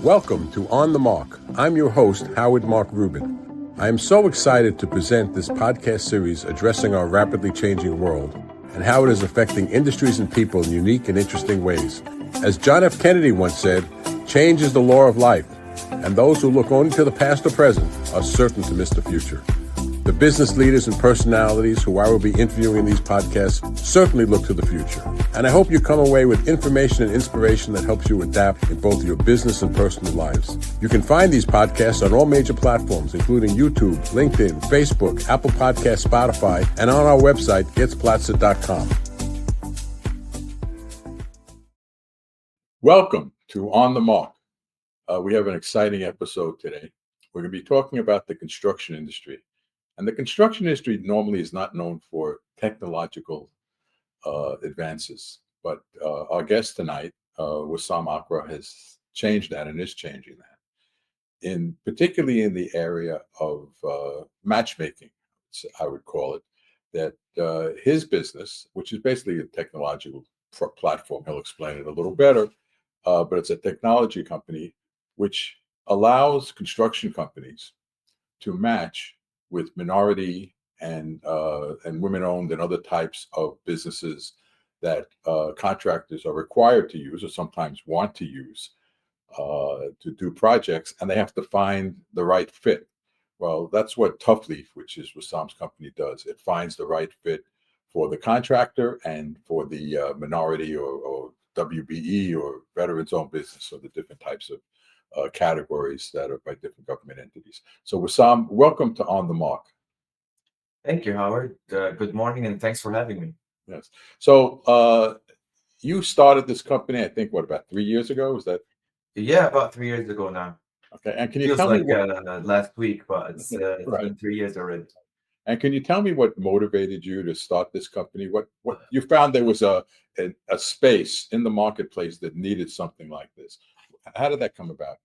Welcome to On the Mark. I'm your host, Howard Mark Rubin. I am so excited to present this podcast series addressing our rapidly changing world and how it is affecting industries and people in unique and interesting ways. As John F. Kennedy once said, change is the law of life, and those who look only to the past or present are certain to miss the future. The business leaders and personalities who I will be interviewing in these podcasts certainly look to the future. And I hope you come away with information and inspiration that helps you adapt in both your business and personal lives. You can find these podcasts on all major platforms, including YouTube, LinkedIn, Facebook, Apple Podcasts, Spotify, and on our website, getsplatzer.com. Welcome to On the Mark. We have an exciting episode today. We're going to be talking about the construction industry. And the construction industry normally is not known for technological advances, but our guest tonight, Wissam Akra, has changed that and is changing that. Particularly in the area of matchmaking, I would call it, that his business, which is basically a technological platform, he'll explain it a little better, but it's a technology company which allows construction companies to match with minority and women-owned and other types of businesses that contractors are required to use or sometimes want to use to do projects, and they have to find the right fit. Well, that's what Tough Leaf, which is Wissam's company, does. It finds the right fit for the contractor and for the minority or WBE or veterans-owned business, or the different types of categories that are by different government entities. So Wissam, welcome to On the Mark. Thank you, Howard. Good morning, and thanks for having me. Yes. So you started this company, I think, about 3 years ago? Is that? Yeah, about 3 years ago now. Okay. And can you Feels tell like me what, last week, but it's right. been 3 years already. And can you tell me what motivated you to start this company? What you found there was a space in the marketplace that needed something like this. How did that come about?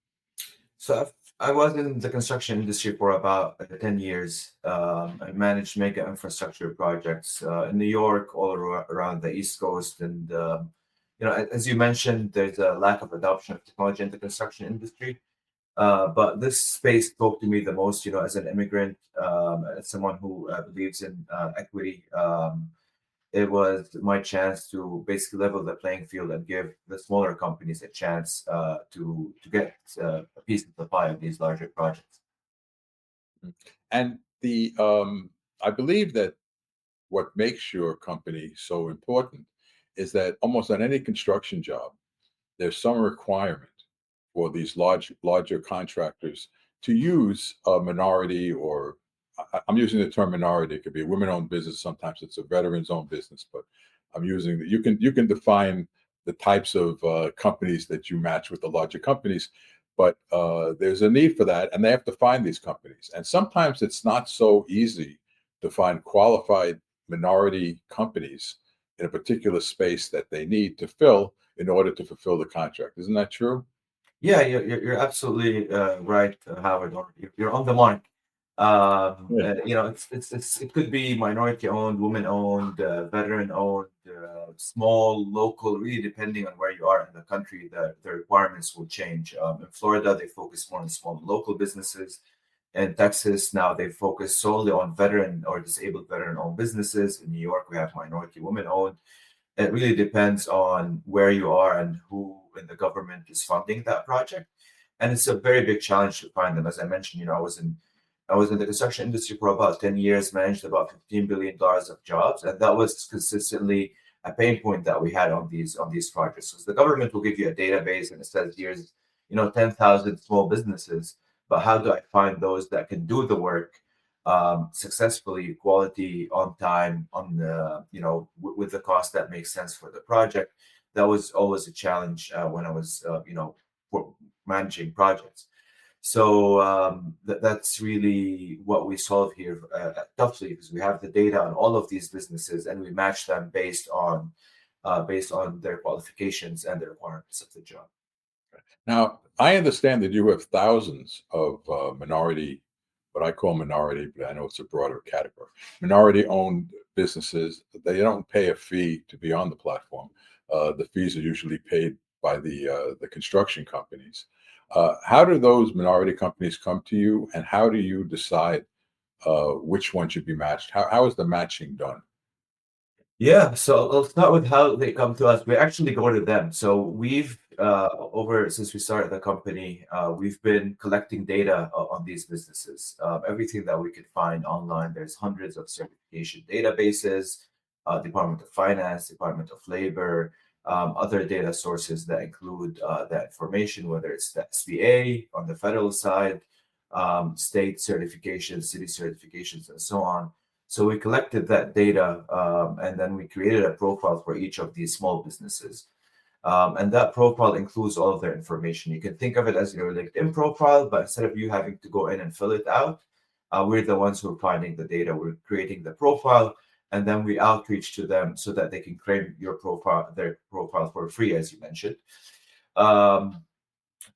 So I was in the construction industry for about 10 years. I managed mega infrastructure projects in New York, all around the East Coast. And, as you mentioned, there's a lack of adoption of technology in the construction industry. But this space spoke to me the most, as an immigrant, as someone who believes in equity. It was my chance to basically level the playing field and give the smaller companies a chance to get a piece of the pie of these larger projects. And I believe that what makes your company so important is that almost on any construction job, there's some requirement for these larger contractors to use a minority, or I'm using the term minority. It could be a women-owned business. Sometimes it's a veterans-owned business, but I'm using you can define the types of companies that you match with the larger companies, but there's a need for that, and they have to find these companies. And sometimes it's not so easy to find qualified minority companies in a particular space that they need to fill in order to fulfill the contract. Isn't that true? Yeah, you're absolutely right, Howard. You're on the mark. Yeah. It could be minority-owned, women-owned, veteran-owned, small, local. Really, depending on where you are in the country, the requirements will change. In Florida, they focus more on small local businesses. In Texas, now they focus solely on veteran or disabled veteran-owned businesses. In New York, we have minority, women-owned. It really depends on where you are and who in the government is funding that project, and it's a very big challenge to find them. As I mentioned, I was in the construction industry for about 10 years, managed about $15 billion of jobs, and that was consistently a pain point that we had on these projects. So the government will give you a database and it says here's 10,000 small businesses, but how do I find those that can do the work successfully, quality, on time, on with the cost that makes sense for the project? That was always a challenge when I was managing projects. So that's really what we solve here at Tough Leaf, is we have the data on all of these businesses and we match them based on their qualifications and the requirements of the job. Now, I understand that you have thousands of minority, what I call minority, but I know it's a broader category, minority-owned businesses. They don't pay a fee to be on the platform. The fees are usually paid by the construction companies. How do those minority companies come to you, and how do you decide which one should be matched? How is the matching done? Yeah, so I'll start with how they come to us. We actually go to them. So we've over since we started the company, we've been collecting data on these businesses. Everything that we could find online. There's hundreds of certification databases, Department of Finance, Department of Labor, other data sources that include that information, whether it's the SBA on the federal side, state certifications, city certifications, and so on. So we collected that data, and then we created a profile for each of these small businesses. And that profile includes all of their information. You can think of it as your LinkedIn profile, but instead of you having to go in and fill it out, we're the ones who are finding the data. We're creating the profile, and then we outreach to them so that they can claim their profile for free, as you mentioned. Um,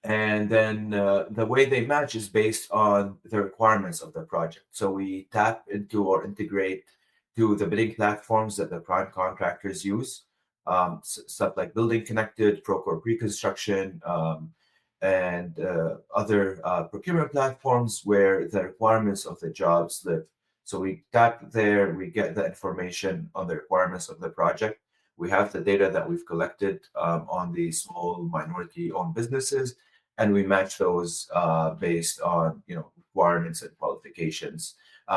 and then the way they match is based on the requirements of the project. So we tap into or integrate to the bidding platforms that the prime contractors use, stuff like Building Connected, Procore Pre-Construction, and other procurement platforms where the requirements of the jobs live. So we tap there, we get the information on the requirements of the project. We have the data that we've collected on the small minority-owned businesses, and we match those based on requirements and qualifications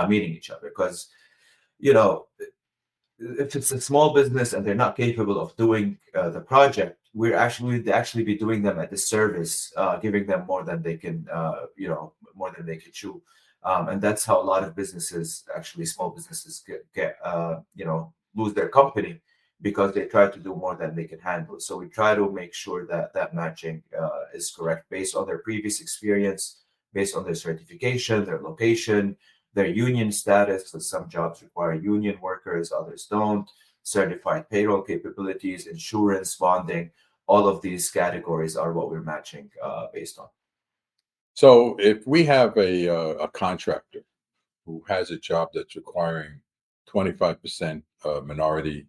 meeting each other. Because if it's a small business and they're not capable of doing the project, we'd actually be doing them a disservice, giving them more than they can, more than they can chew. And that's how a lot of businesses, actually small businesses, get lose their company because they try to do more than they can handle. So we try to make sure that that matching is correct based on their previous experience, based on their certification, their location, their union status, because some jobs require union workers, others don't, certified payroll capabilities, insurance, bonding. All of these categories are what we're matching based on. So if we have a contractor who has a job that's requiring 25% minority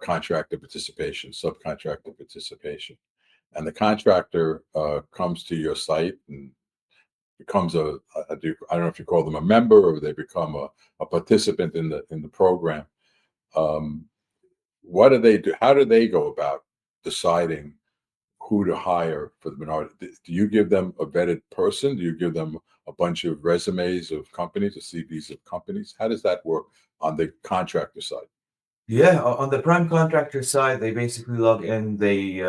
contractor participation, subcontractor participation, and the contractor comes to your site and becomes I don't know if you call them a member or they become a participant in the program. Um, what do they do? How do they go about deciding who to hire for the minority? Do you give them a vetted person? Do you give them a bunch of resumes of companies or CVs of companies? How does that work on the contractor side? Yeah, on the prime contractor side, they basically log in, they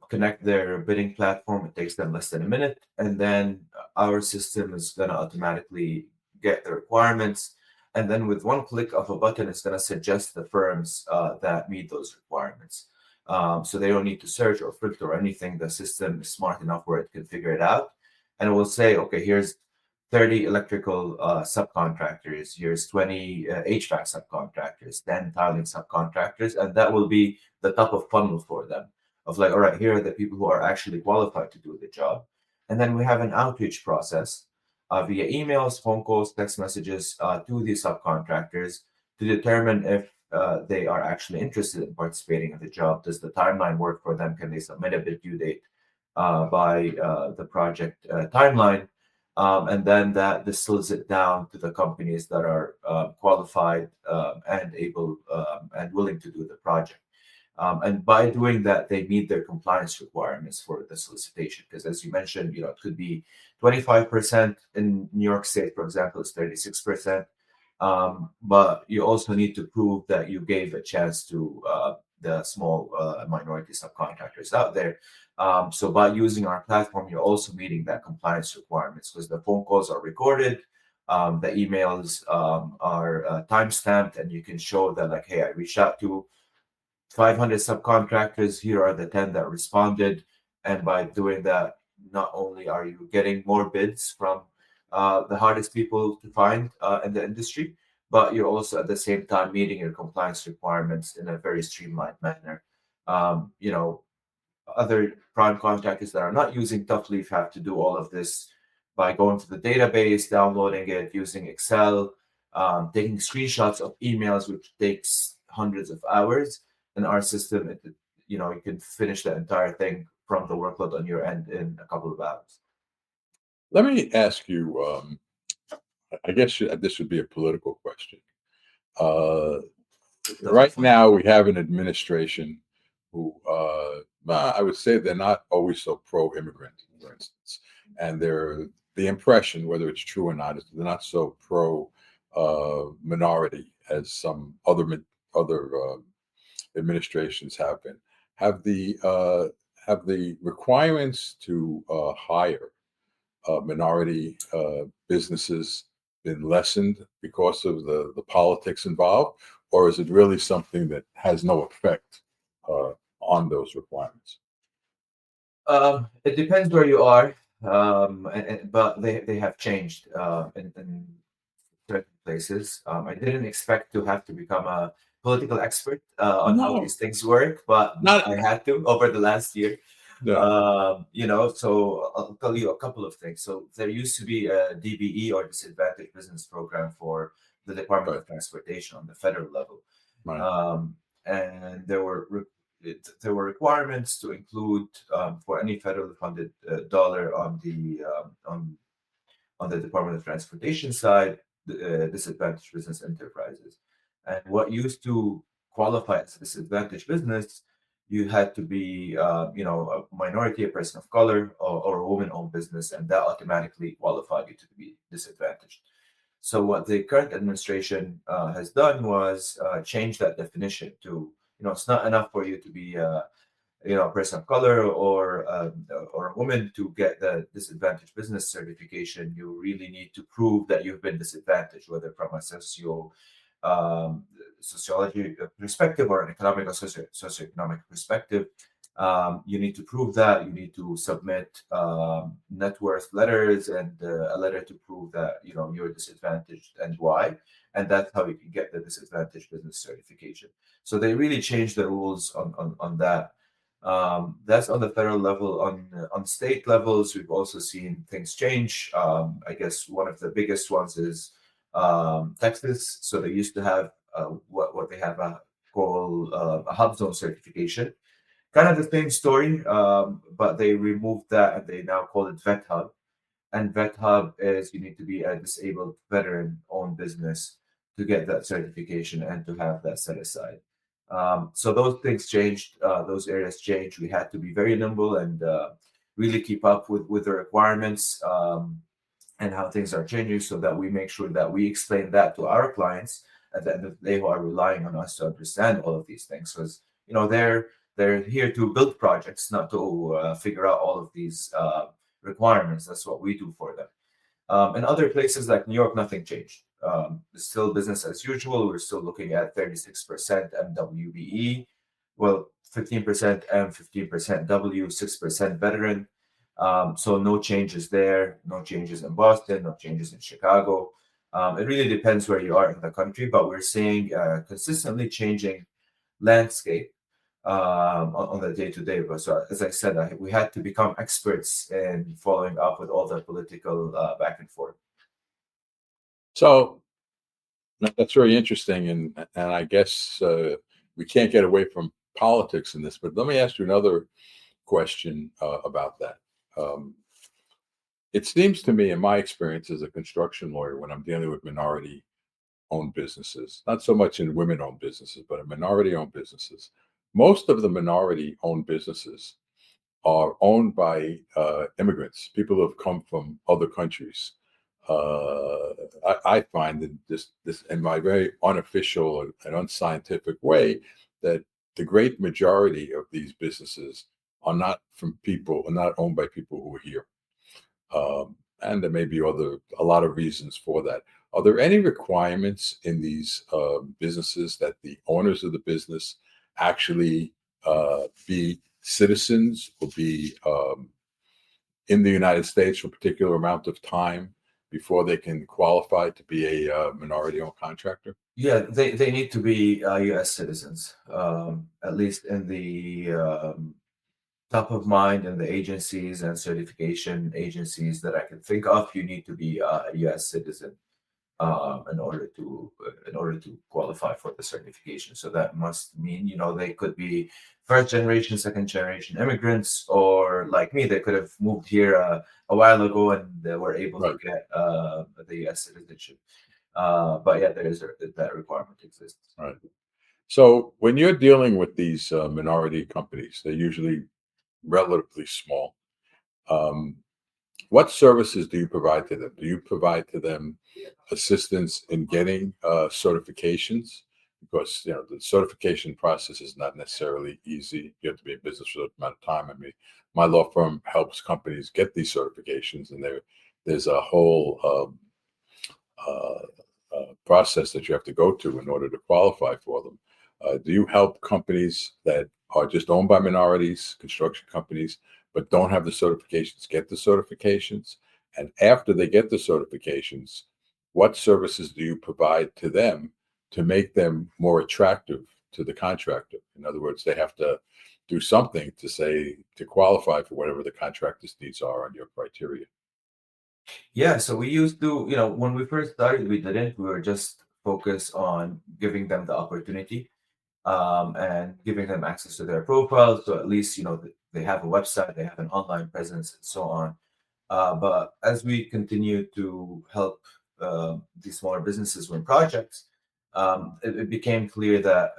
connect their bidding platform. It takes them less than a minute, and then our system is going to automatically get the requirements. And then with one click of a button, it's going to suggest the firms that meet those requirements. So they don't need to search or filter or anything. The system is smart enough where it can figure it out. And it will say, okay, here's 30 electrical subcontractors, here's 20 HVAC subcontractors, 10 tiling subcontractors, and that will be the top of funnel for them of like, all right, here are the people who are actually qualified to do the job. And then we have an outreach process via emails, phone calls, text messages to these subcontractors to determine if they are actually interested in participating in the job. Does the timeline work for them? Can they submit a bid due date by the project timeline? And then that distills it down to the companies that are qualified and able and willing to do the project. And by doing that, they meet their compliance requirements for the solicitation. Because as you mentioned, it could be 25% in New York State, for example, it's 36%. But you also need to prove that you gave a chance to the small minority subcontractors out there. So by using our platform, you're also meeting that compliance requirements because the phone calls are recorded, the emails are timestamped, and you can show that like, hey, I reached out to 500 subcontractors. Here are the 10 that responded. And by doing that, not only are you getting more bids from the hardest people to find in the industry, but you're also at the same time meeting your compliance requirements in a very streamlined manner. Other prime contractors that are not using ToughLeaf have to do all of this by going to the database, downloading it, using Excel, taking screenshots of emails, which takes hundreds of hours. In our system, you can finish the entire thing from the workload on your end in a couple of hours. Let me ask you. I guess this would be a political question. Uh, Totally right fine. now, we have an administration who, I would say, they're not always so pro-immigrant, for instance, and they're the impression, whether it's true or not, is they're not so pro minority as some other administrations have been. Have the uh, have the requirements to hire minority businesses been lessened because of the politics involved, or is it really something that has no effect uh, on those requirements? It depends where you are, but they have changed in certain places. I didn't expect to have to become a political expert on how No, these things work, but not I had to over the last year. no. So I'll tell you a couple of things. So there used to be a DBE or disadvantaged business program for the Department Right, of Transportation on the federal level, right, um, and there were requirements to include for any federally funded dollar on the Department of Transportation side, disadvantaged business enterprises. And what used to qualify as a disadvantaged business, you had to be, a minority, a person of color, or a woman-owned business, and that automatically qualified you to be disadvantaged. So what the current administration has done was change that definition to, it's not enough for you to be a person of color or a woman to get the disadvantaged business certification. You really need to prove that you've been disadvantaged, whether from a um, sociology perspective or an economic or socioeconomic perspective. You need to prove that. You need to submit net worth letters and a letter to prove that you're disadvantaged and why. And that's how you can get the disadvantaged business certification. So they really changed the rules on that. That's on the federal level. On state levels, we've also seen things change. I guess one of the biggest ones is Texas. So they used to have what they have called a hub zone certification. Kind of the same story, but they removed that and they now call it Vet Hub. And Vet Hub is you need to be a disabled veteran-owned business to get that certification and to have that set aside. So those things changed. Those areas changed. We had to be very nimble and really keep up with the requirements and how things are changing, so that we make sure that we explain that to our clients at the end of the day who are relying on us to understand all of these things, because they're here to build projects, not to figure out all of these requirements. That's what we do for them. In other places like New York, nothing changed. It's still business as usual. We're still looking at 36% MWBE, well, 15% M, 15% W, 6% veteran. So no changes there, no changes in Boston, no changes in Chicago. It really depends where you are in the country, but we're seeing consistently changing landscape on the day to day. But so, as I said, we had to become experts in following up with all the political back and forth. So that's very interesting, and I guess we can't get away from politics in this. But let me ask you another question about that. Um, it seems to me, in my experience as a construction lawyer, when I'm dealing with minority owned businesses, not so much in women owned businesses, but in minority owned businesses, most of the minority owned businesses are owned by immigrants, people who have come from other countries. I find that this, in my very unofficial and unscientific way, that the great majority of these businesses are not owned by people who are here. And there may be a lot of reasons for that. Are there any requirements in these businesses that the owners of the business actually be citizens or be in the United States for a particular amount of time before they can qualify to be a minority-owned contractor? Yeah, they need to be U.S. citizens, at least in the top of mind in the agencies and certification agencies that I can think of. You need to be a U.S. citizen. in order to qualify for the certification. So that must mean, they could be first generation, second generation immigrants, or like me, they could have moved here a while ago and they were able to Right. get the U.S. citizenship. But yeah, that requirement exists. Right. So when you're dealing with these minority companies, they're usually relatively small. Um, what services do you provide to them? Do you provide to them assistance in getting certifications? Because the certification process is not necessarily easy. You have to be in business for a amount of time. I mean, my law firm helps companies get these certifications, and there's a whole uh, process that you have to go to in order to qualify for them. Do you help companies that are just owned by minorities, construction companies, but don't have the certifications get the certifications? And after they get the certifications, what services do you provide to them to make them more attractive to the contractor? In other words, they have to do something to say to qualify for whatever the contractor's needs are on your criteria. Yeah, so we used to, when we first started, we didn't. We were just focused on giving them the opportunity and giving them access to their profiles. So at least, they have a website, they have an online presence, and so on. But as we continue to help these smaller businesses win projects, it became clear that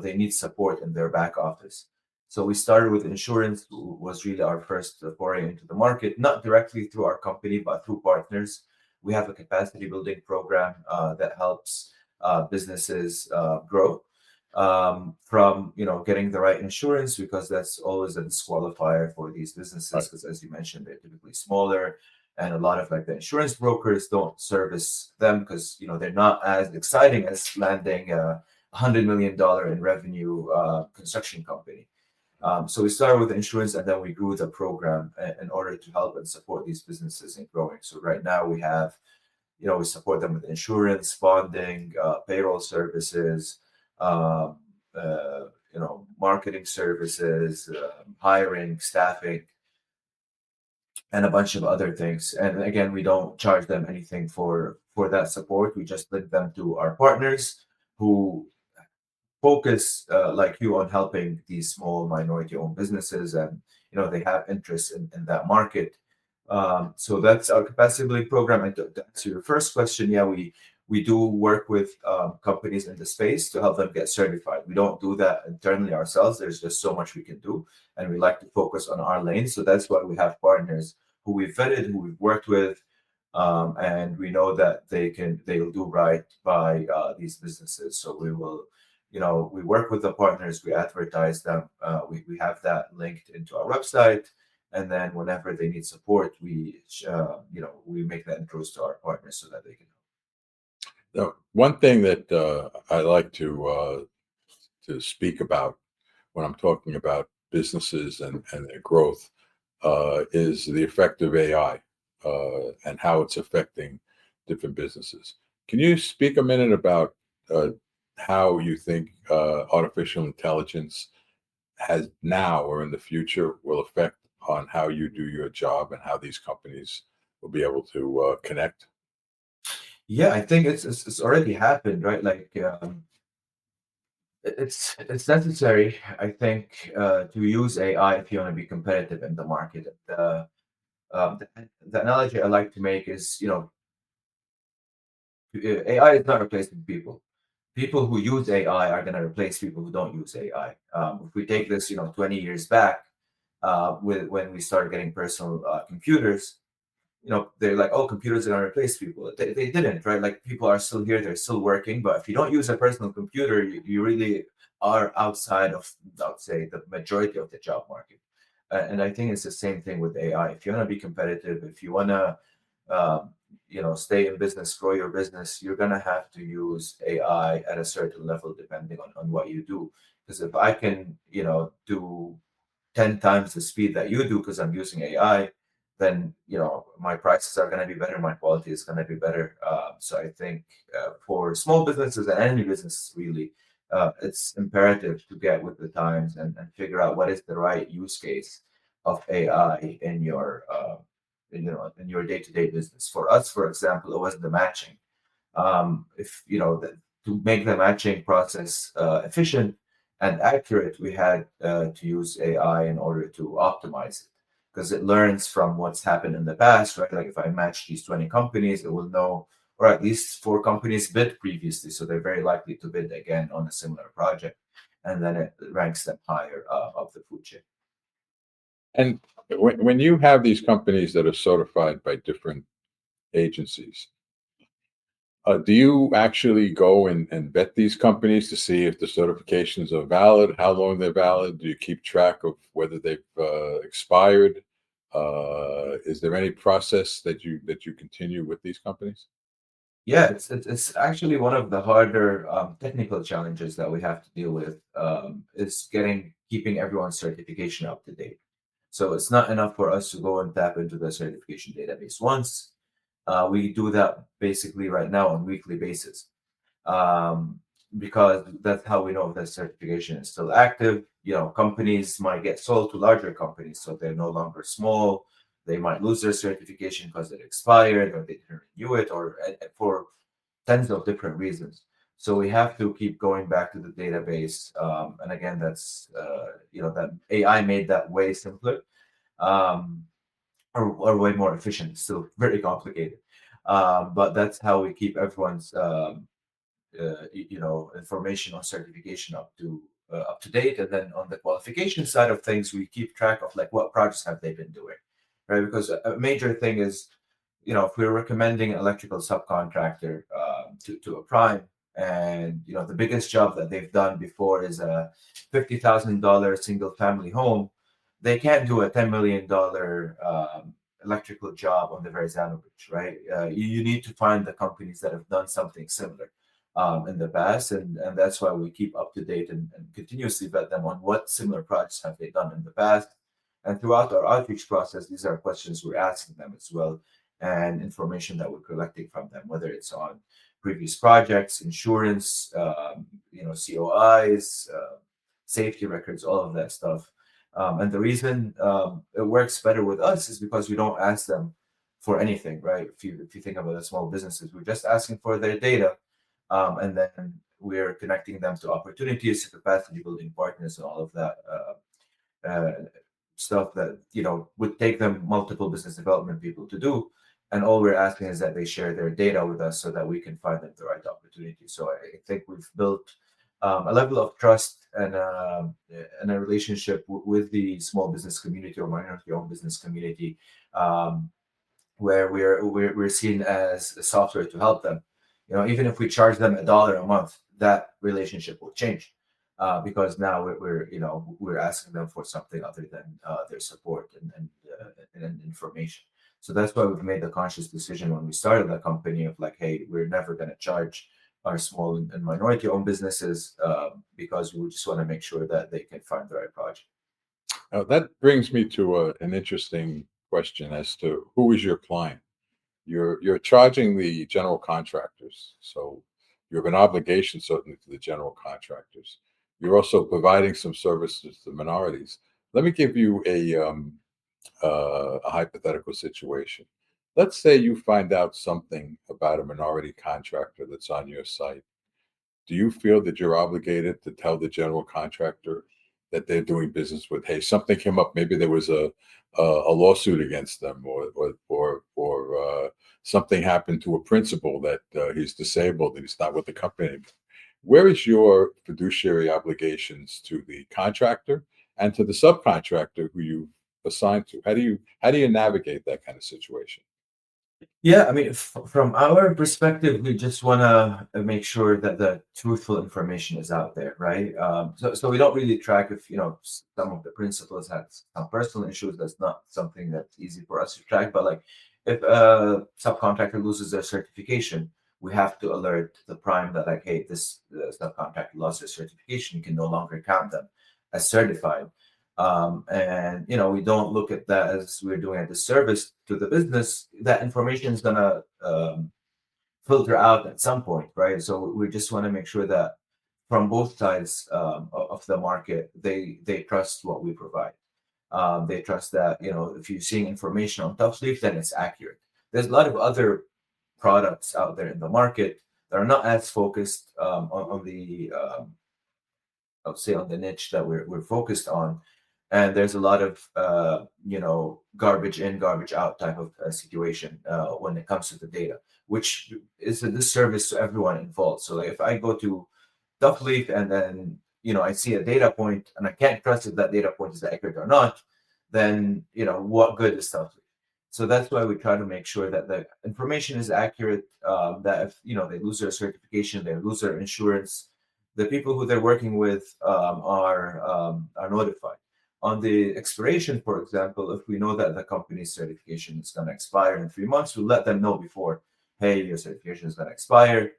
they need support in their back office. So we started with insurance, was really our first foray into the market, not directly through our company, but through partners. We have a capacity building program that helps businesses grow from getting the right insurance, because that's always a disqualifier for these businesses, Right. because as you mentioned, they're typically smaller, and a lot of like the insurance brokers don't service them because they're not as exciting as landing $100 million in revenue construction company. So we started with insurance, and then we grew the program in order to help and support these businesses in growing. So right now we have, we support them with insurance, bonding, payroll services, um, marketing services, hiring, staffing, and a bunch of other things. And again, we don't charge them anything for that support. We just link them to our partners who focus like you on helping these small minority-owned businesses, and they have interest in that market. So that's our capacity building program. And to answer your first question, yeah, we do work with companies in the space to help them get certified. We don't do that internally ourselves. There's just so much we can do, and we like to focus on our lane. So that's why we have partners who we've vetted, who we've worked with, and we know that they'll do right by these businesses. So we will, we work with the partners, we advertise them, we have that linked into our website, and then whenever they need support, we make the intros to our partners so that they can. Now, one thing that I like to speak about when I'm talking about businesses and their growth is the effect of AI and how it's affecting different businesses. Can you speak a minute about uh, how you think artificial intelligence has now or in the future will affect on how you do your job and how these companies will be able to connect? Yeah, I think it's already happened, right? Like it's necessary, I think, to use AI if you want to be competitive in the market. The analogy I like to make is, AI is not replacing people. People who use AI are going to replace people who don't use AI. If we take this, 20 years back, with when we started getting personal computers, they're like, oh, computers are going to replace people. They didn't, right? Like people are still here, they're still working. But if you don't use a personal computer, you really are outside of, I would say, the majority of the job market. And I think it's the same thing with AI. If you want to be competitive, if you want to, stay in business, grow your business, you're going to have to use AI at a certain level, depending on what you do. Because if I can, do 10 times the speed that you do because I'm using AI, then my prices are going to be better, my quality is going to be better. So I think for small businesses and any business really, it's imperative to get with the times and figure out what is the right use case of AI in your in your day-to-day business. For us, for example, it was the matching. If to make the matching process efficient and accurate, we had to use AI in order to optimize it, because it learns from what's happened in the past, right? Like if I match these 20 companies, it will know, or at least 4 companies bid previously, so they're very likely to bid again on a similar project, and then it ranks them higher up the food chain. And when you have these companies that are certified by different agencies, do you actually go and vet these companies to see if the certifications are valid, how long they're valid? Do you keep track of whether they've expired? Is there any process that you continue with these companies? Yeah, it's actually one of the harder technical challenges that we have to deal with, is keeping everyone's certification up to date. So it's not enough for us to go and tap into the certification database once. We do that basically right now on weekly basis, um, because that's how we know if the certification is still active. Companies might get sold to larger companies, so they're no longer small. They might lose their certification because it expired, or they didn't renew it, or for tens of different reasons. So we have to keep going back to the database. And again, that's that AI made that way simpler, um, or way more efficient. It's still very complicated, but that's how we keep everyone's information on certification up to date. And then on the qualification side of things, we keep track of like what projects have they been doing, right? Because a major thing is, if we're recommending an electrical subcontractor to a prime, and the biggest job that they've done before is a $50,000 single family home, they can't do a $10 million electrical job on the Verrazano Bridge, right? You need to find the companies that have done something similar in the past, and that's why we keep up to date and continuously vet them on what similar projects have they done in the past. And throughout our outreach process, these are questions we're asking them as well, and information that we're collecting from them, whether it's on previous projects, insurance, COIs, safety records, all of that stuff. And the reason it works better with us is because we don't ask them for anything, right? If you think about the small businesses, we're just asking for their data, and then we're connecting them to opportunities, capacity building partners, and all of that stuff that would take them multiple business development people to do. And all we're asking is that they share their data with us so that we can find them the right opportunity. So I think we've built a level of trust and a relationship with the small business community or minority-owned business community, where we're seen as a software to help them. Even if we charge them $1 a month, that relationship will change, because now we're asking them for something other than their support and information. So that's why we've made the conscious decision when we started the company of like, hey, we're never going to charge our small and minority-owned businesses, because we just want to make sure that they can find the right project. That brings me to an interesting question as to who is your client. You're charging the general contractors, so you have an obligation certainly to the general contractors. You're also providing some services to minorities. Let me give you a hypothetical situation. Let's say you find out something about a minority contractor that's on your site. Do you feel that you're obligated to tell the general contractor that they're doing business with, hey, something came up, maybe there was a lawsuit against them, or something happened to a principal that he's disabled and he's not with the company anymore? Where is your fiduciary obligations to the contractor and to the subcontractor who you assigned to? How do you navigate that kind of situation? Yeah, I mean, from our perspective, we just want to make sure that the truthful information is out there, right? So we don't really track if some of the principals had some personal issues. That's not something that's easy for us to track. But like, if a subcontractor loses their certification, we have to alert the prime that like, hey, this subcontractor lost their certification. You can no longer count them as certified. And we don't look at that as we're doing a disservice to the business. That information is gonna filter out at some point, right? So we just want to make sure that from both sides of the market, they trust what we provide. They trust that if you're seeing information on Tough Sleep, then it's accurate. There's a lot of other products out there in the market that are not as focused on the I would say on the niche that we're focused on. And there's a lot of garbage in, garbage out type of situation when it comes to the data, which is a disservice to everyone involved. So like if I go to Duckleaf and then I see a data point and I can't trust if that data point is accurate or not, then what good is Duckleaf? So that's why we try to make sure that the information is accurate. That if they lose their certification, they lose their insurance, the people who they're working with are notified. On the expiration, for example, if we know that the company's certification is going to expire in 3 months, we'll let them know before, hey, your certification is going to expire.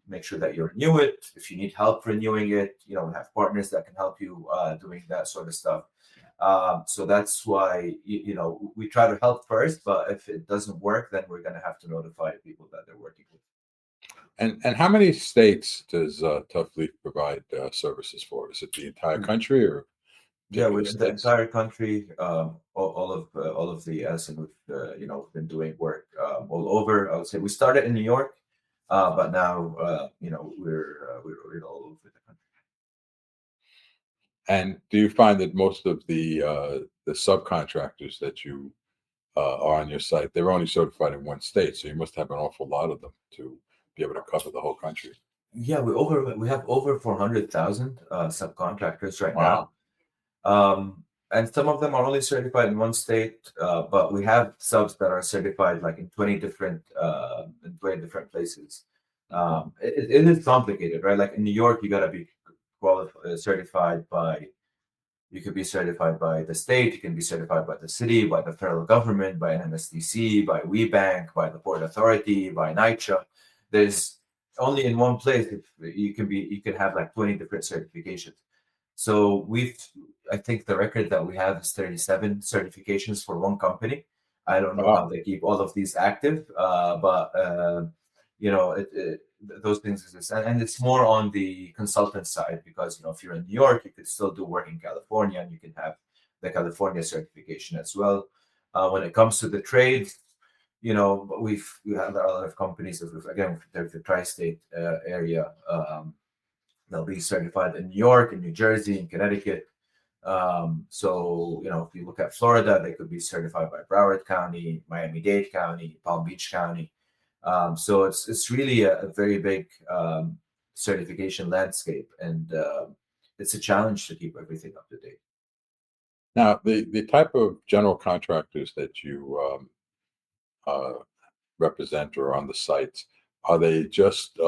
Make sure that you renew it. If you need help renewing it, we have partners that can help you doing that sort of stuff. So that's why we try to help first, but if it doesn't work, then we're going to have to notify people that they're working with. And how many states does Tough Leaf provide services for? Is it the entire country or Yeah, particular we're in the states? entire country, all of the US, and we've been doing work all over. I would say we started in New York, but now we're all over the country. And do you find that most of the subcontractors that you are on your site, they're only certified in one state, so you must have an awful lot of them to be able to cover the whole country. Yeah, we have over 400,000 subcontractors right now. Wow. And some of them are only certified in one state, but we have subs that are certified like in 20 different places. It is complicated, right? Like in New York, you got to be certified by. You could be certified by the state. You can be certified by the city, by the federal government, by an MSDC, by WeBank, by the Port Authority, by NYCHA. There's only in one place you can have like 20 different certifications. So I think the record that we have is 37 certifications for one company. I don't know how Wow. they keep all of these active, but those things exist. And it's more on the consultant side because, if you're in New York, you could still do work in California and you can have the California certification as well. When it comes to the trades, we have a lot of companies, again, the tri-state area. They'll be certified in New York, in New Jersey, in Connecticut. So, if you look at Florida, they could be certified by Broward County, Miami-Dade County, Palm Beach County. So it's really a very big certification landscape, and it's a challenge to keep everything up to date. Now, the type of general contractors that you uh, represent or on the sites, are they just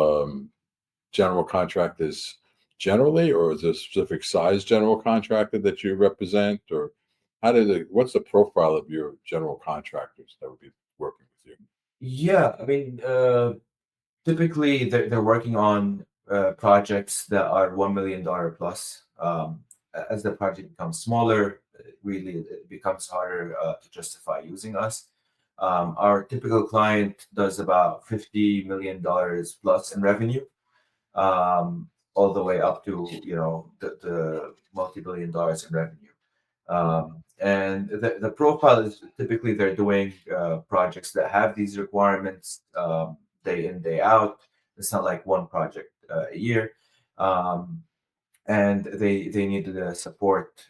general contractors generally, or is there a specific size general contractor that you represent, or what's the profile of your general contractors that would be working with you? Yeah, I mean, typically they're working on projects that are $1 million plus. As the project becomes smaller, really it becomes harder to justify using us. Our typical client does about $50 million plus in revenue, all the way up to the multi-billion dollars in revenue. And the profile is typically they're doing projects that have these requirements day in, day out. It's not like one project a year. And they need the support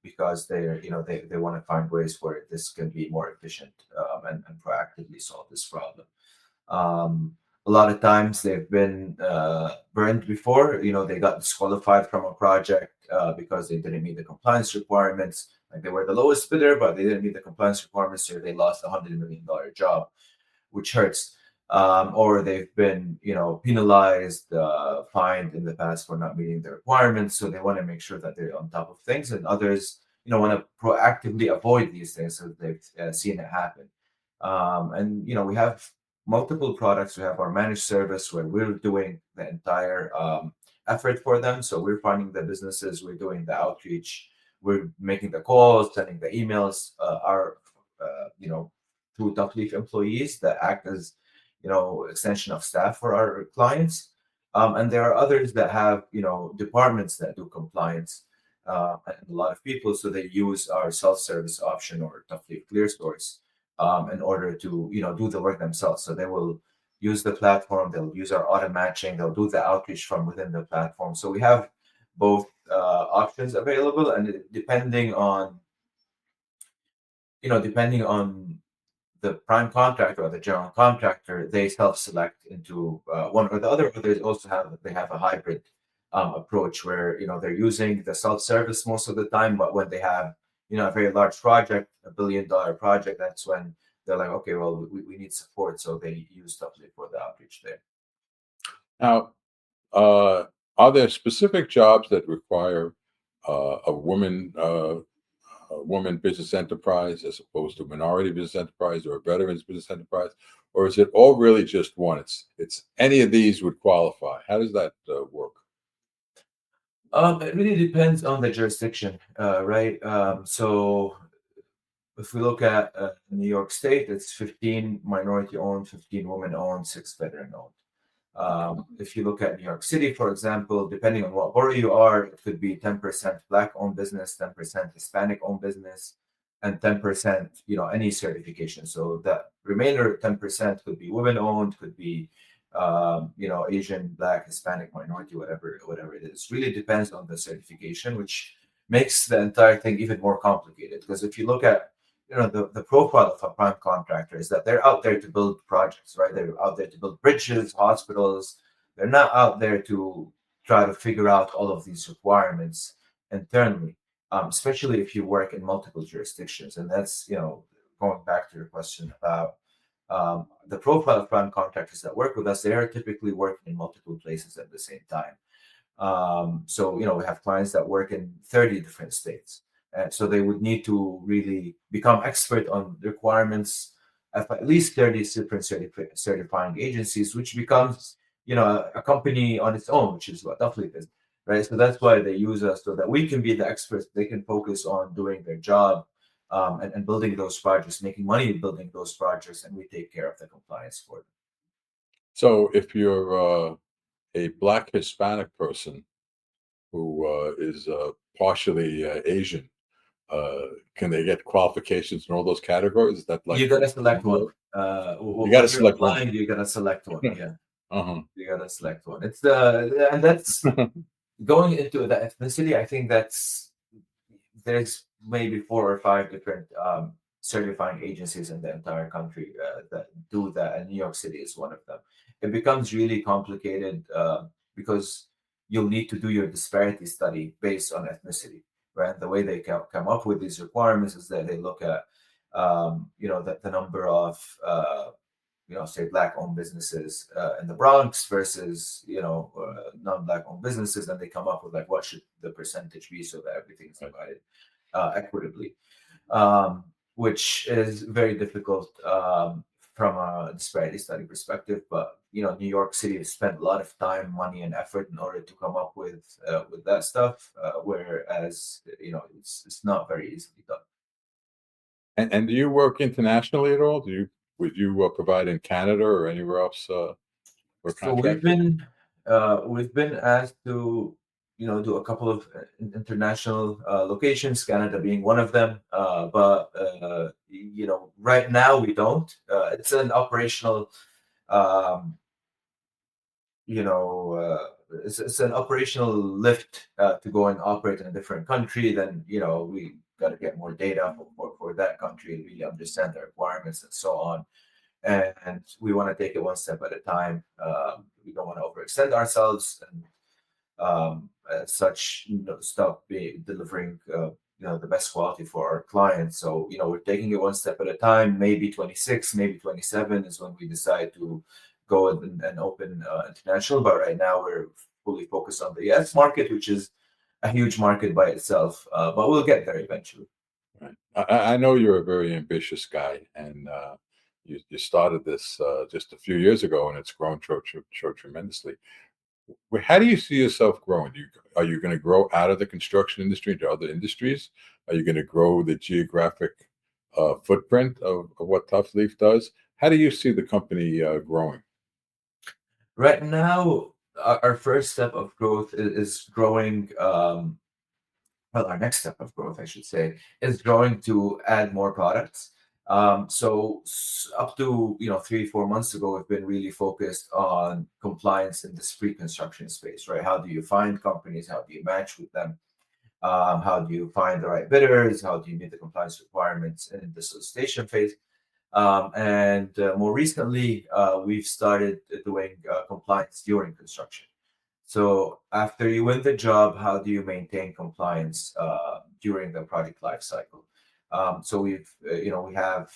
because they want to find ways where this can be more efficient and proactively solve this problem. A lot of times they've been burned before. They got disqualified from a project because they didn't meet the compliance requirements. Like they were the lowest bidder, but they didn't meet the compliance requirements, so they lost $100 million job, which hurts. Or they've been, penalized, fined in the past for not meeting the requirements. So they want to make sure that they're on top of things, and others, want to proactively avoid these things so they've seen it happen. And we have multiple products. We have our managed service where we're doing the entire effort for them. So we're finding the businesses, we're doing the outreach, we're making the calls, sending the emails. Our two Tough Leaf employees that act as extension of staff for our clients. And there are others that have departments that do compliance and a lot of people, so they use our self-service option or Tough Leaf Clear Source in order to do the work themselves. So they will use the platform, they'll use our auto matching, they'll do the outreach from within the platform. So we have both options available, and depending on the prime contractor or the general contractor, they self-select into one or the other. Or they have a hybrid approach where they're using the self-service most of the time, but when they have a very large project, $1 billion project, that's when they're like, okay, well, we need support, so they use Dovely for the outreach there. Now, are there specific jobs that require a woman business enterprise as opposed to minority business enterprise or a veterans business enterprise, or is it all really just one? It's any of these would qualify. How does that work? It really depends on the jurisdiction, right? So if we look at New York State, it's 15 minority owned, 15 women owned, 6 veteran owned. If you look at New York City, for example, depending on what borough you are, it could be 10% Black owned business, 10% Hispanic owned business, and 10%, any certification. So that remainder 10% could be women owned, could be Asian, Black, Hispanic, minority, whatever it is. Really depends on the certification, which makes the entire thing even more complicated. Because if you look at the profile of a prime contractor is that they're out there to build projects, right? They're out there to build bridges, hospitals. They're not out there to try to figure out all of these requirements internally, especially if you work in multiple jurisdictions. And that's, going back to your question about the profile of prime contractors that work with us, they are typically working in multiple places at the same time. So, we have clients that work in 30 different states. And so they would need to really become expert on the requirements of at least 30 different certifying agencies, which becomes, a company on its own, which is what Dovely is, right? So that's why they use us so that we can be the experts. They can focus on doing their job and building those projects, making money building those projects, and we take care of the compliance for them. So if you're a Black Hispanic person who is partially Asian, can they get qualifications in all those categories? Is that like You gotta select one. you got to When you're select one? applying, you gotta select one. Yeah, Uh-huh. you gotta select one. And that's going into the ethnicity. I think there's maybe 4 or 5 different certifying agencies in the entire country that do that, and New York City is one of them. It becomes really complicated because you'll need to do your disparity study based on ethnicity, right? The way they come up with these requirements is that they look at the number of say Black-owned businesses in the Bronx versus non-Black owned businesses, and they come up with like what should the percentage be so that everything is divided equitably, which is very difficult from a disparity study perspective. But New York City has spent a lot of time, money, and effort in order to come up with that stuff, whereas it's not very easily done. And do you work internationally at all? Would you provide in Canada or anywhere else for So we've contractors? been asked to do a couple of international locations, Canada being one of them. But right now we don't. It's an operational, um, it's an operational lift to go and operate in a different country. Then we got to get more data for that country and really understand the requirements and so on. And we want to take it one step at a time. We don't want to overextend ourselves, and as such, stop delivering the best quality for our clients. So we're taking it one step at a time. Maybe 26, maybe 27 is when we decide to go and open international. But right now we're fully focused on the US market, which is a huge market by itself. But we'll get there eventually. Right. I know you're a very ambitious guy, and you started this just a few years ago, and it's grown tremendously. How do you see yourself growing? Are you going to grow out of the construction industry into other industries? Are you going to grow the geographic footprint of what Tough Leaf does? How do you see the company growing? Right now, our first step of growth is growing. Well, our next step of growth, I should say, is growing to add more products. Up to 3-4 months ago, we've been really focused on compliance in this pre-construction space, right? How do you find companies? How do you match with them? How do you find the right bidders? How do you meet the compliance requirements in the solicitation phase? And more recently, we've started doing compliance during construction. So after you win the job, how do you maintain compliance during the project life cycle? So we have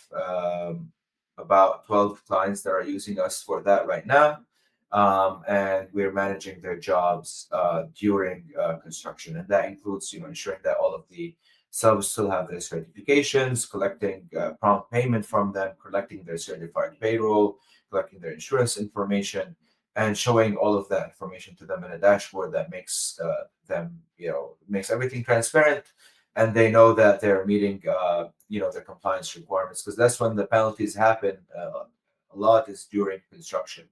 about 12 clients that are using us for that right now, and we're managing their jobs during construction, and that includes ensuring that all of the subs still have their certifications, collecting prompt payment from them, collecting their certified payroll, collecting their insurance information, and showing all of that information to them in a dashboard that makes makes everything transparent, and they know that they're meeting their compliance requirements, because that's when the penalties happen. A lot is during construction.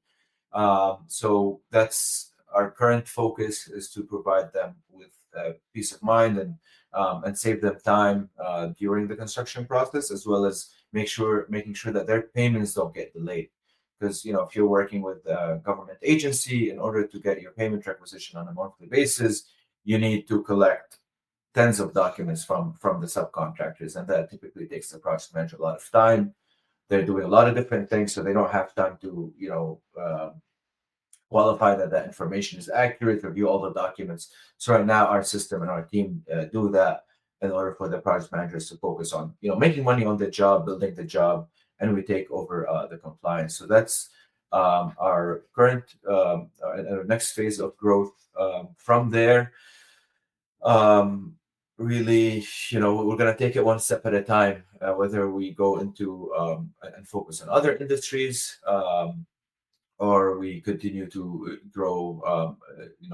So that's our current focus, is to provide them with peace of mind and save them time during the construction process, as well as making sure that their payments don't get delayed. Because if you're working with a government agency, in order to get your payment requisition on a monthly basis, you need to collect tens of documents from the subcontractors, and that typically takes the project manager a lot of time. They're doing a lot of different things, so they don't have time to qualify that that information is accurate, review all the documents. So right now, our system and our team do that in order for the project managers to focus on making money on the job, building the job, and we take over the compliance. So that's our current our next phase of growth. From there, really, we're going to take it one step at a time, whether we go into and focus on other industries, or we continue to grow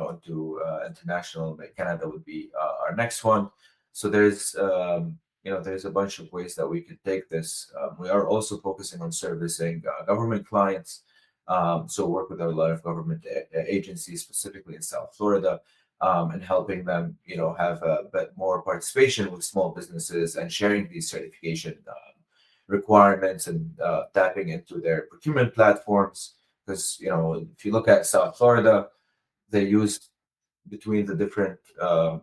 into international. Like Canada would be our next one. So there's a bunch of ways that we could take this. We are also focusing on servicing government clients. So work with a lot of government agencies, specifically in South Florida, and helping them, have a bit more participation with small businesses and sharing these certification requirements, and tapping into their procurement platforms. Because if you look at South Florida, they use, between the different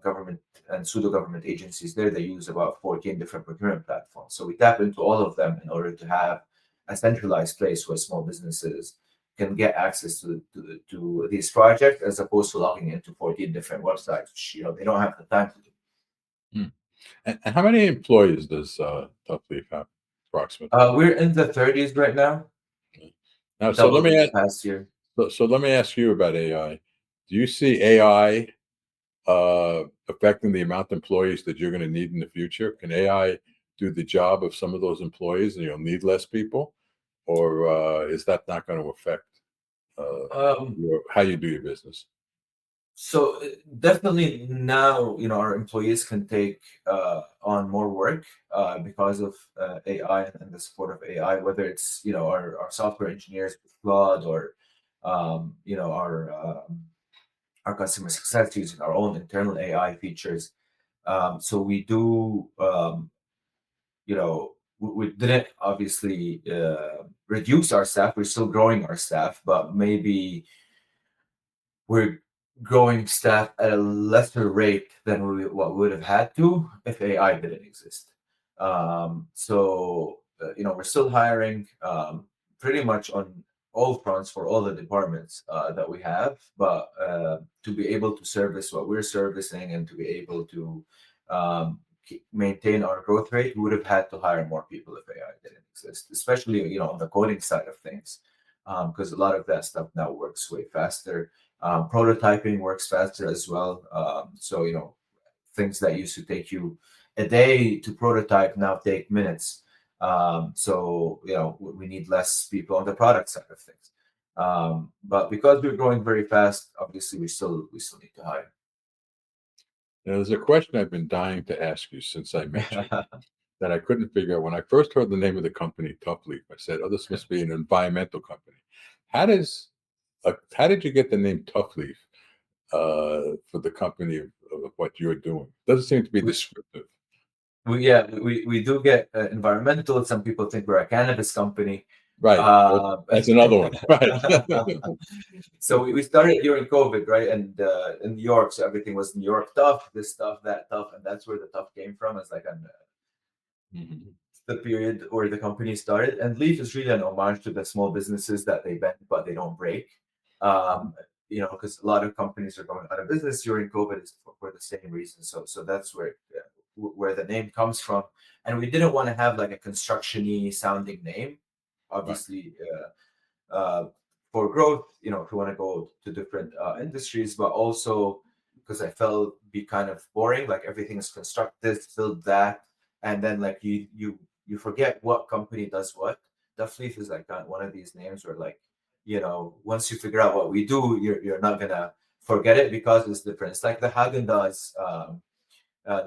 government and pseudo government agencies there, they use about 14 different procurement platforms. So we tap into all of them in order to have a centralized place where small businesses can get access to these projects, as opposed to logging into 14 different websites, which they don't have the time to do. Hmm. And how many employees does Tough Leaf have, approximately? We're in the 30s right now. Now, Doubled in the past year. so let me ask you about AI. Do you see AI affecting the amount of employees that you're going to need in the future? Can AI do the job of some of those employees, and you'll need less people, or is that not going to affect how you do your business? So definitely now, our employees can take on more work because of AI and the support of AI, whether it's our software engineers with Claude, or our customer success using our own internal AI features. So we do, we didn't obviously reduce our staff. We're still growing our staff, but maybe we're growing staff at a lesser rate than what we would have had to if AI didn't exist. We're still hiring pretty much on all fronts for all the departments that we have, but to be able to service what we're servicing, and to be able to maintain our growth rate, we would have had to hire more people if AI didn't exist, especially on the coding side of things, because a lot of that stuff now works way faster. Prototyping works faster as well. Things that used to take you a day to prototype now take minutes. We need less people on the product side of things. But because we're growing very fast, obviously we still need to hire. Now, there's a question I've been dying to ask you since I met you that I couldn't figure out. When I first heard the name of the company, Tough Leaf, I said, "Oh, this must be an environmental company." How did you get the name Tough Leaf for the company of what you're doing? Doesn't seem to be descriptive. we do get environmental. Some people think we're a cannabis company. Right. That's another one. Right. So we started during COVID, right? And in New York, so everything was New York tough, this stuff, that tough, and that's where the tough came from. It's like the period where the company started. And Leaf is really an homage to the small businesses that they bend but they don't break. Because a lot of companies are going out of business during COVID is for the same reason. So that's where the name comes from. And we didn't want to have like a construction-y sounding name. Obviously, for growth, if you want to go to different industries, but also because I felt it'd be kind of boring, like everything is construct this, build that, and then like you forget what company does what. Duff Leaf is like one of these names where like, once you figure out what we do, you're not gonna forget it because it's different. It's like the Haagen-Dazs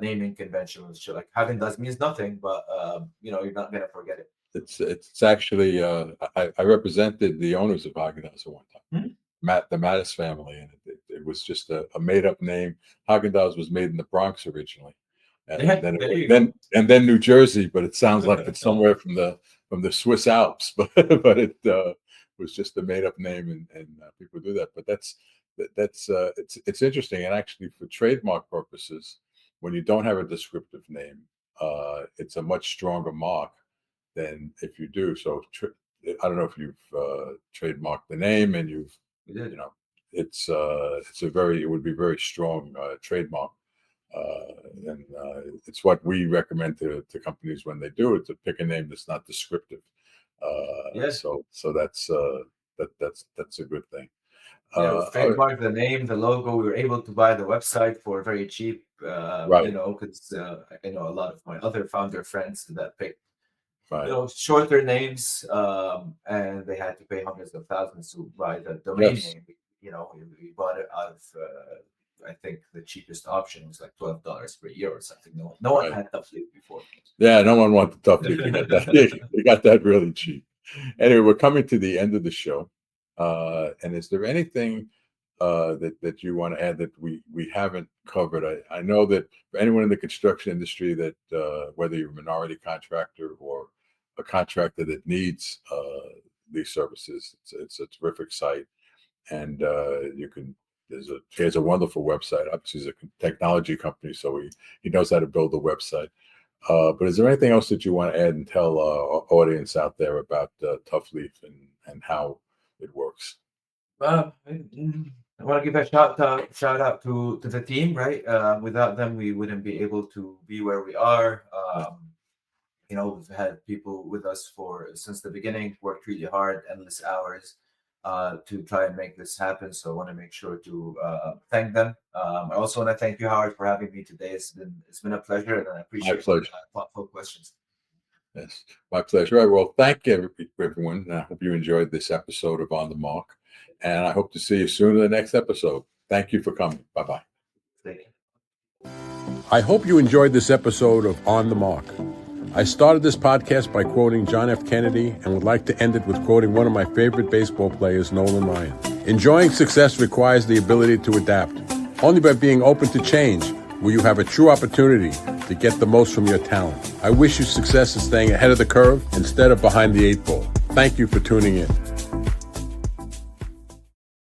naming convention, which like Haagen-Dazs means nothing, but you're not gonna forget it. It's actually I represented the owners of Haagen-Dazs at one time, the Mattis family, and it was just a made up name. Haagen-Dazs was made in the Bronx originally, and then New Jersey, but it sounds like it's somewhere from the Swiss Alps, but it was just a made up name, and people do that. But it's interesting, and actually for trademark purposes, when you don't have a descriptive name, it's a much stronger mark than if you do. So I don't know if you've trademarked the name and it would be very strong trademark, and it's what we recommend to companies when they do it, to pick a name that's not descriptive. So that's a good thing. Trademark the name, the logo. We were able to buy the website for very cheap. Right. Because I know a lot of my other founder friends that picked right. shorter names, and they had to pay hundreds of thousands to buy the domain name. We bought it out of I think the cheapest option was like $12 per year or something. No one had Duff Leaf before. Yeah, no one wanted Duff Leaf. They got that really cheap. Anyway, we're coming to the end of the show, and is there anything that you want to add that we haven't covered? I know that for anyone in the construction industry, that whether you're a minority contractor or a contractor that needs these services, it's a terrific site, and there's a wonderful website. Obviously, he's a technology company, so he knows how to build a website. But is there anything else that you want to add and tell our audience out there about Duff Leaf and how it works? I want to give a shout out to the team, right? Without them, we wouldn't be able to be where we are. We've had people with us since the beginning, worked really hard, endless hours to try and make this happen. So I want to make sure to thank them. I also want to thank you, Howard, for having me today. It's been a pleasure, and I appreciate thoughtful questions. Yes, my pleasure. All right, well, thank you, everyone. I hope you enjoyed this episode of On the Mark, and I hope to see you soon in the next episode. Thank you for coming. Bye-bye. Thank you. I hope you enjoyed this episode of On the Mark. I started this podcast by quoting John F. Kennedy and would like to end it with quoting one of my favorite baseball players, Nolan Ryan. Enjoying success requires the ability to adapt. Only by being open to change will you have a true opportunity to get the most from your talent. I wish you success in staying ahead of the curve instead of behind the 8 ball. Thank you for tuning in.